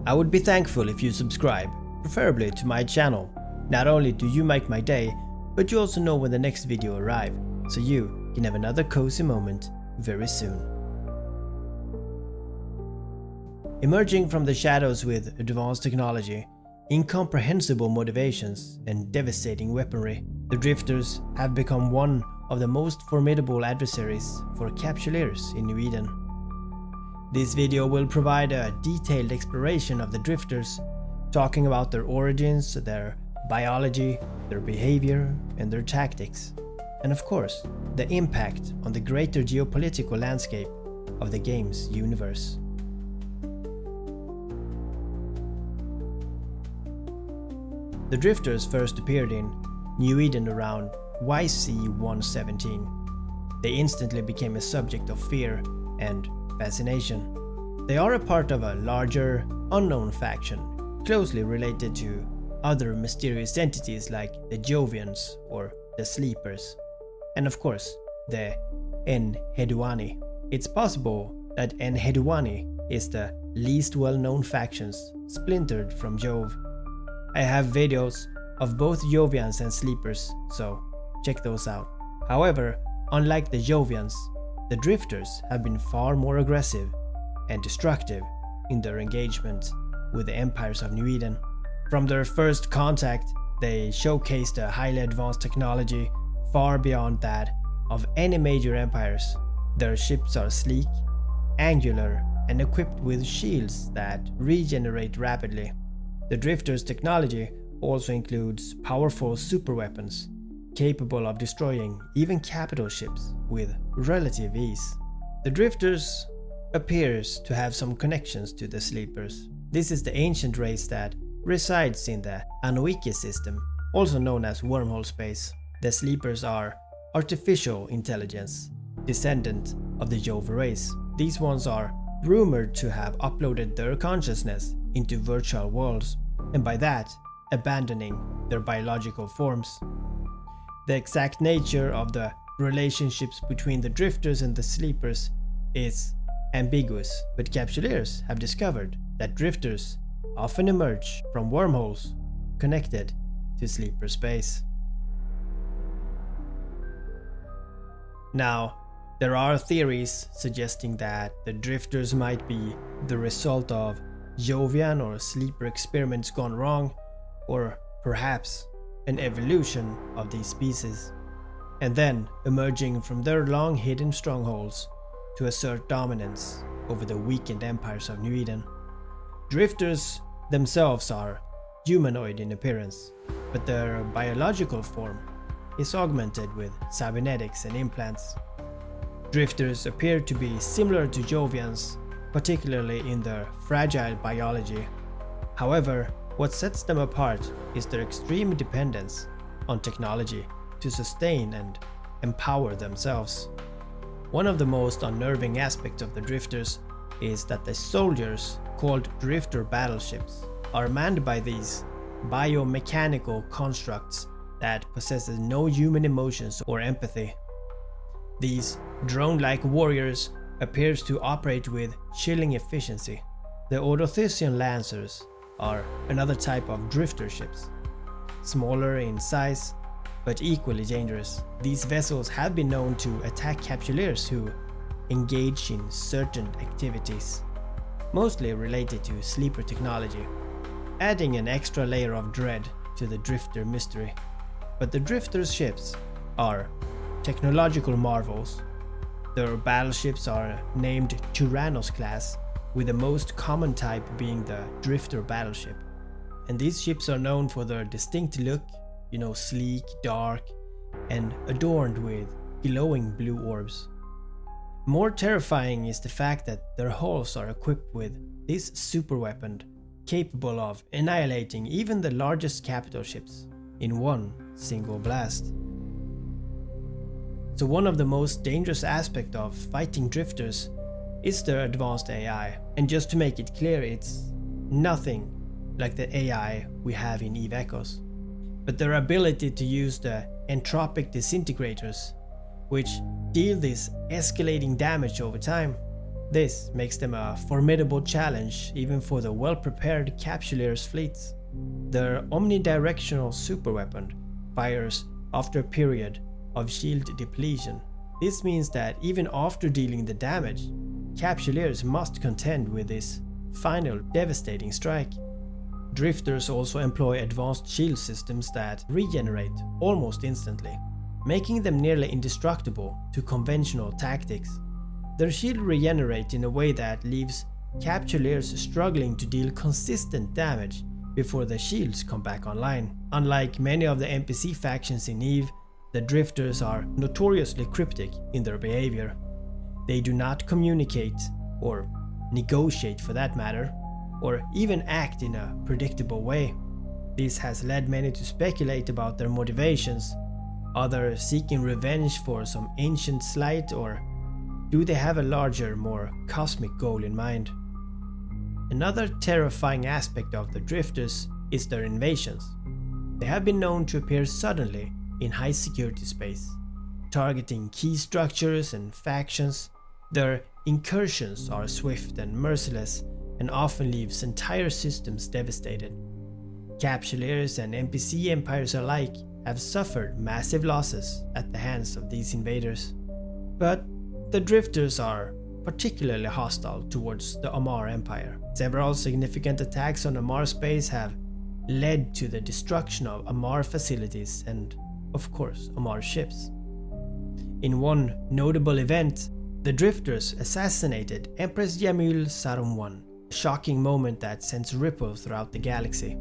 I would be thankful if you subscribe, preferably to my channel. Not only do you make my day, but you also know when the next video arrives, so you can have another cozy moment very soon. Emerging from the shadows with advanced technology, incomprehensible motivations, and devastating weaponry, the Drifters have become one of the most formidable adversaries for Capsuleers in New Eden. This video will provide a detailed exploration of the Drifters, talking about their origins, their biology, their behavior, and their tactics, and of course, the impact on the greater geopolitical landscape of the game's universe. The Drifters first appeared in New Eden around YC-117. They instantly became a subject of fear and fascination. They are a part of a larger, unknown faction, closely related to other mysterious entities like the Jovians or the Sleepers, and of course, the Enheduani. It's possible that Enheduani is the least well-known factions splintered from Jove. I have videos of both Jovians and Sleepers, so check those out. However, unlike the Jovians, the Drifters have been far more aggressive and destructive in their engagement with the empires of New Eden. From their first contact, they showcased a highly advanced technology far beyond that of any major empires. Their ships are sleek, angular, and equipped with shields that regenerate rapidly. The Drifters' technology also includes powerful superweapons, capable of destroying even capital ships with relative ease. The Drifters appears to have some connections to the Sleepers. This is the ancient race that resides in the Anoiki system, also known as wormhole space. The Sleepers are artificial intelligence, descendant of the Jove race. These ones are rumored to have uploaded their consciousness into virtual worlds, and by that, abandoning their biological forms. The exact nature of the relationships between the Drifters and the Sleepers is ambiguous, but Capsuleers have discovered that Drifters often emerge from wormholes connected to Sleeper space. Now, there are theories suggesting that the Drifters might be the result of Jovian or Sleeper experiments gone wrong, or perhaps an evolution of these species, and then emerging from their long hidden strongholds to assert dominance over the weakened empires of New Eden. Drifters themselves are humanoid in appearance, but their biological form is augmented with cybernetics and implants. Drifters appear to be similar to Jovians, particularly in their fragile biology. However, what sets them apart is their extreme dependence on technology to sustain and empower themselves. One of the most unnerving aspects of the Drifters is that the soldiers, called Drifter battleships, are manned by these biomechanical constructs that possesses no human emotions or empathy. These drone-like warriors appears to operate with chilling efficiency. The Ordothisian Lancers are another type of Drifter ships, smaller in size but equally dangerous. These vessels have been known to attack Capsuleers who engage in certain activities, mostly related to Sleeper technology, adding an extra layer of dread to the Drifter mystery. But the Drifters' ships are technological marvels. Their battleships are named Tyrannos class, with the most common type being the Drifter battleship. And these ships are known for their distinct look, sleek, dark, and adorned with glowing blue orbs. More terrifying is the fact that their hulls are equipped with this superweapon, capable of annihilating even the largest capital ships in one single blast. So one of the most dangerous aspects of fighting Drifters is their advanced AI, and just to make it clear, it's nothing like the AI we have in Eve Echoes, but their ability to use the entropic disintegrators, which deal this escalating damage over time. This makes them a formidable challenge even for the well-prepared Capsuleers' fleets. Their omnidirectional superweapon fires after a period of shield depletion. This means that even after dealing the damage, Capsuleers must contend with this final devastating strike. Drifters also employ advanced shield systems that regenerate almost instantly, making them nearly indestructible to conventional tactics. Their shield regenerate in a way that leaves Capsuleers struggling to deal consistent damage before the shields come back online. Unlike many of the NPC factions in EVE, the Drifters are notoriously cryptic in their behavior. They do not communicate, or negotiate for that matter, or even act in a predictable way. This has led many to speculate about their motivations. Are they seeking revenge for some ancient slight, or do they have a larger, more cosmic goal in mind? Another terrifying aspect of the Drifters is their invasions. They have been known to appear suddenly in high security space, targeting key structures and factions. Their incursions are swift and merciless and often leaves entire systems devastated. Capsuleers and NPC empires alike have suffered massive losses at the hands of these invaders. But the Drifters are particularly hostile towards the Amarr Empire. Several significant attacks on Amarr space have led to the destruction of Amarr facilities and, of course, Amarr ships. In one notable event, the Drifters assassinated Empress Jamil Sarum I, a shocking moment that sends ripples throughout the galaxy.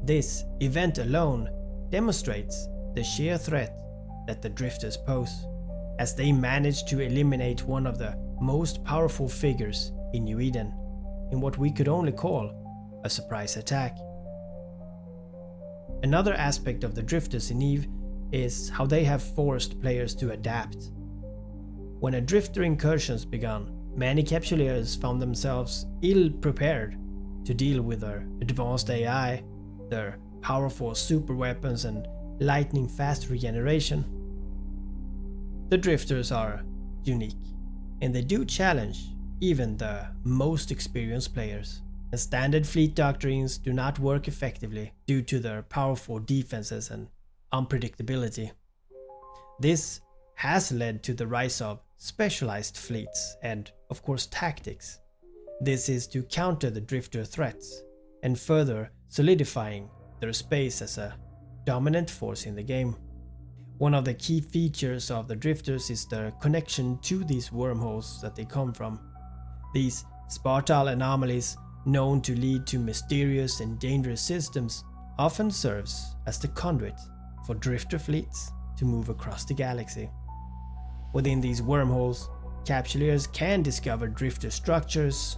This event alone demonstrates the sheer threat that the Drifters pose, as they managed to eliminate one of the most powerful figures in New Eden in what we could only call a surprise attack. Another aspect of the Drifters in EVE is how they have forced players to adapt. When a Drifter incursions began, many Capsuleers found themselves ill-prepared to deal with their advanced AI, their powerful superweapons and lightning-fast regeneration. The Drifters are unique, and they do challenge even the most experienced players. And standard fleet doctrines do not work effectively due to their powerful defenses and unpredictability. This has led to the rise of specialized fleets and, of course, tactics. This is to counter the Drifter threats and further solidifying their space as a dominant force in the game. One of the key features of the Drifters is their connection to these wormholes that they come from. These Spartal anomalies, known to lead to mysterious and dangerous systems, often serves as the conduit for Drifter fleets to move across the galaxy. Within these wormholes, Capsuleers can discover Drifter structures,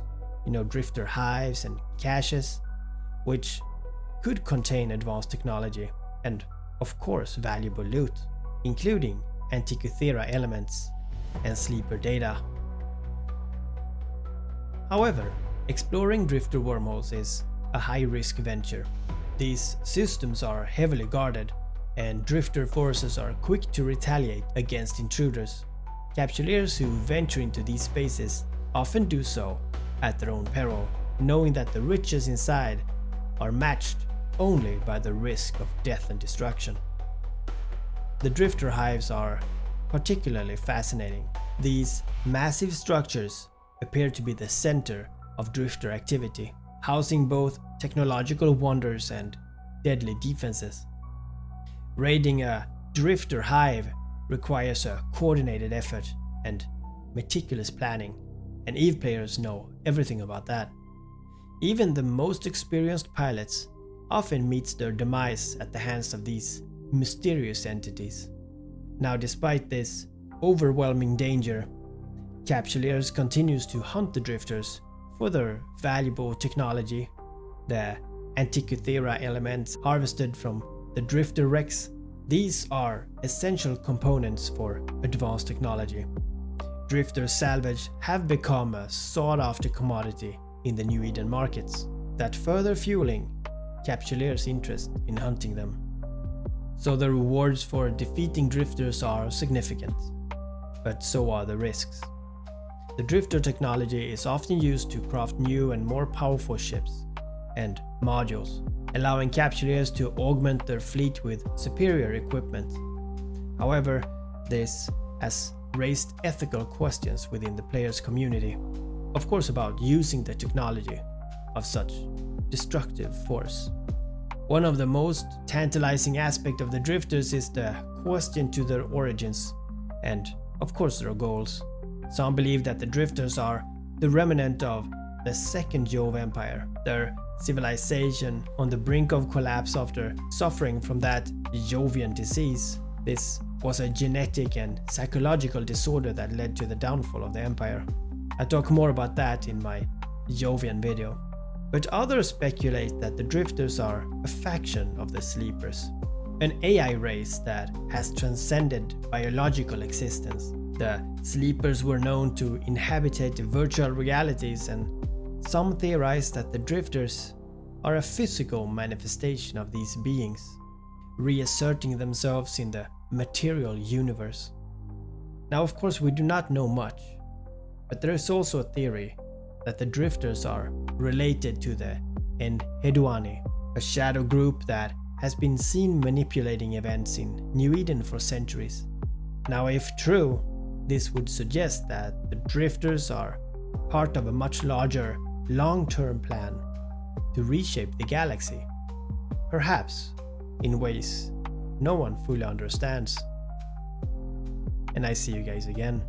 Drifter hives and caches, which could contain advanced technology and, of course, valuable loot, including Antikythera elements and sleeper data. However, exploring Drifter wormholes is a high-risk venture. These systems are heavily guarded, and Drifter forces are quick to retaliate against intruders. Capsuleers who venture into these spaces often do so at their own peril, knowing that the riches inside are matched only by the risk of death and destruction. The Drifter hives are particularly fascinating. These massive structures appear to be the center of Drifter activity, housing both technological wonders and deadly defenses. Raiding a Drifter hive requires a coordinated effort and meticulous planning, and EVE players know everything about that. Even the most experienced pilots often meets their demise at the hands of these mysterious entities. Now, despite this overwhelming danger, Capsuleers continues to hunt the Drifters for their valuable technology, the Antikythera elements harvested from the Drifter wrecks. These are essential components for advanced technology. Drifter salvage have become a sought-after commodity in the New Eden markets, that further fueling Capsuleers' interest in hunting them. So the rewards for defeating Drifters are significant, but so are the risks. The drifter technology is often used to craft new and more powerful ships and modules, allowing capsuleers to augment their fleet with superior equipment. However, this has raised ethical questions within the players' community, of course about using the technology of such destructive force. One of the most tantalizing aspects of the drifters is the question to their origins and, of course, their goals. Some believe that the drifters are the remnant of the Second Jove Empire, their civilization on the brink of collapse after suffering from that Jovian disease. This was a genetic and psychological disorder that led to the downfall of the empire. I'll talk more about that in my Jovian video. But others speculate that the drifters are a faction of the sleepers, an AI race that has transcended biological existence. The sleepers were known to inhabit virtual realities, and some theorize that the drifters are a physical manifestation of these beings, reasserting themselves in the material universe. Now, of course, we do not know much, but there is also a theory that the drifters are related to the Enheduani, a shadow group that has been seen manipulating events in New Eden for centuries. Now, if true, this would suggest that the drifters are part of a much larger, long-term plan to reshape the galaxy, perhaps in ways no one fully understands. And I see you guys again.